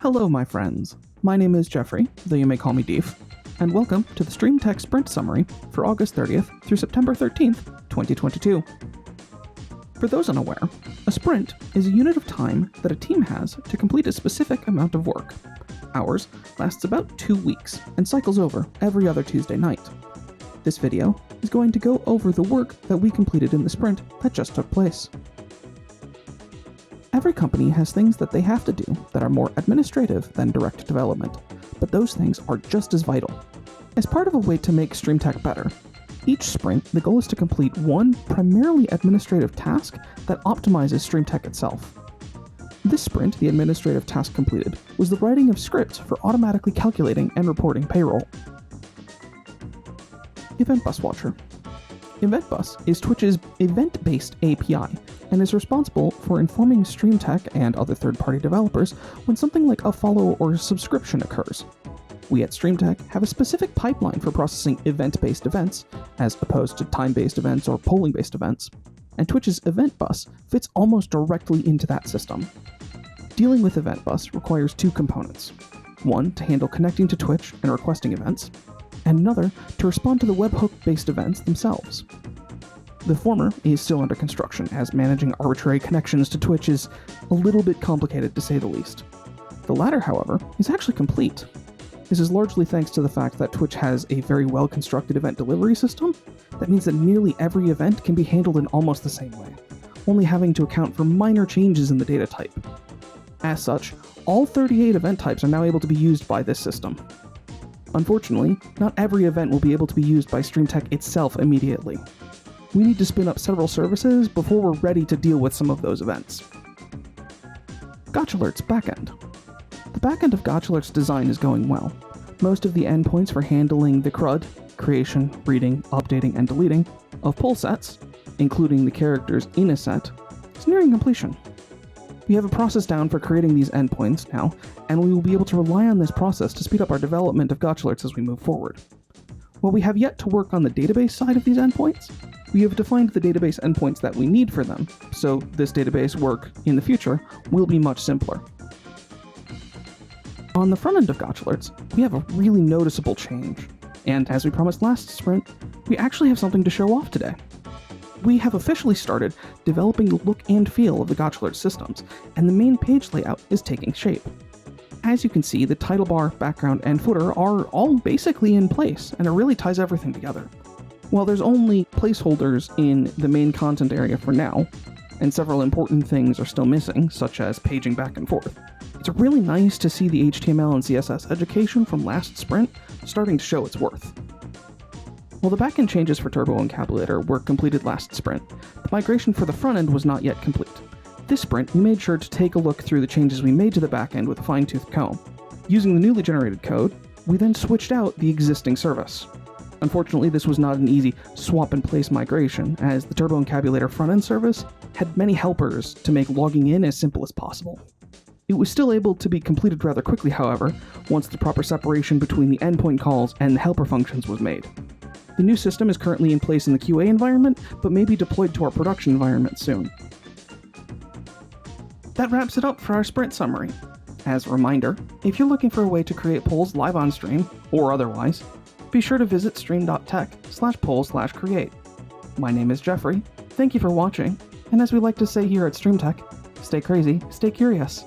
Hello, my friends. My name is Jeffery, though you may call me Deef, and welcome to the Streemtech Sprint Summary for August 30th through September 13th, 2022. For those unaware, a sprint is a unit of time that a team has to complete a specific amount of work. Ours lasts about 2 weeks and cycles over every other Tuesday night. This video is going to go over the work that we completed in the sprint that just took place. Every company has things that they have to do that are more administrative than direct development, but those things are just as vital. As part of a way to make Streemtech better, each sprint the goal is to complete one primarily administrative task that optimizes Streemtech itself. This sprint, the administrative task completed, was the writing of scripts for automatically calculating and reporting payroll. Event Bus Watcher. Event Bus is Twitch's event-based API and is responsible for informing Streemtech and other third-party developers when something like a follow or subscription occurs. We at Streemtech have a specific pipeline for processing event-based events, as opposed to time-based events or polling-based events, and Twitch's Event Bus fits almost directly into that system. Dealing with Event Bus requires two components: one to handle connecting to Twitch and requesting events, and another to respond to the webhook-based events themselves. The former is still under construction, as managing arbitrary connections to Twitch is a little bit complicated to say the least. The latter, however, is actually complete. This is largely thanks to the fact that Twitch has a very well-constructed event delivery system that means that nearly every event can be handled in almost the same way, only having to account for minor changes in the data type. As such, all 38 event types are now able to be used by this system. Unfortunately, not every event will be able to be used by Streemtech itself immediately. We need to spin up several services before we're ready to deal with some of those events. Gacha Alerts backend. The backend of Gacha Alerts design is going well. Most of the endpoints for handling the CRUD, creation, reading, updating, and deleting, of pull sets, including the characters in a set, is nearing completion. We have a process down for creating these endpoints now, and we will be able to rely on this process to speed up our development of Gacha Alerts as we move forward. While we have yet to work on the database side of these endpoints, we have defined the database endpoints that we need for them, so this database work in the future will be much simpler. On the front end of Gacha Alerts, we have a really noticeable change, and as we promised last sprint, we actually have something to show off today. We have officially started developing the look and feel of the Gacha Alerts systems, and the main page layout is taking shape. As you can see, the title bar, background, and footer are all basically in place, and it really ties everything together. While there's only placeholders in the main content area for now, and several important things are still missing, such as paging back and forth, it's really nice to see the HTML and CSS education from last sprint starting to show its worth. While the backend changes for Turboencabulator were completed last sprint, the migration for the front end was not yet complete. This sprint, we made sure to take a look through the changes we made to the backend with a fine-tooth comb. Using the newly generated code, we then switched out the existing service. Unfortunately, this was not an easy swap-and-place migration, as the Turboencabulator front-end service had many helpers to make logging in as simple as possible. It was still able to be completed rather quickly, however, once the proper separation between the endpoint calls and the helper functions was made. The new system is currently in place in the QA environment, but may be deployed to our production environment soon. That wraps it up for our sprint summary. As a reminder, if you're looking for a way to create polls live on stream, or otherwise, be sure to visit stream.tech/poll/create. My name is Jeffery, thank you for watching, and as we like to say here at Streemtech, stay crazy, stay curious.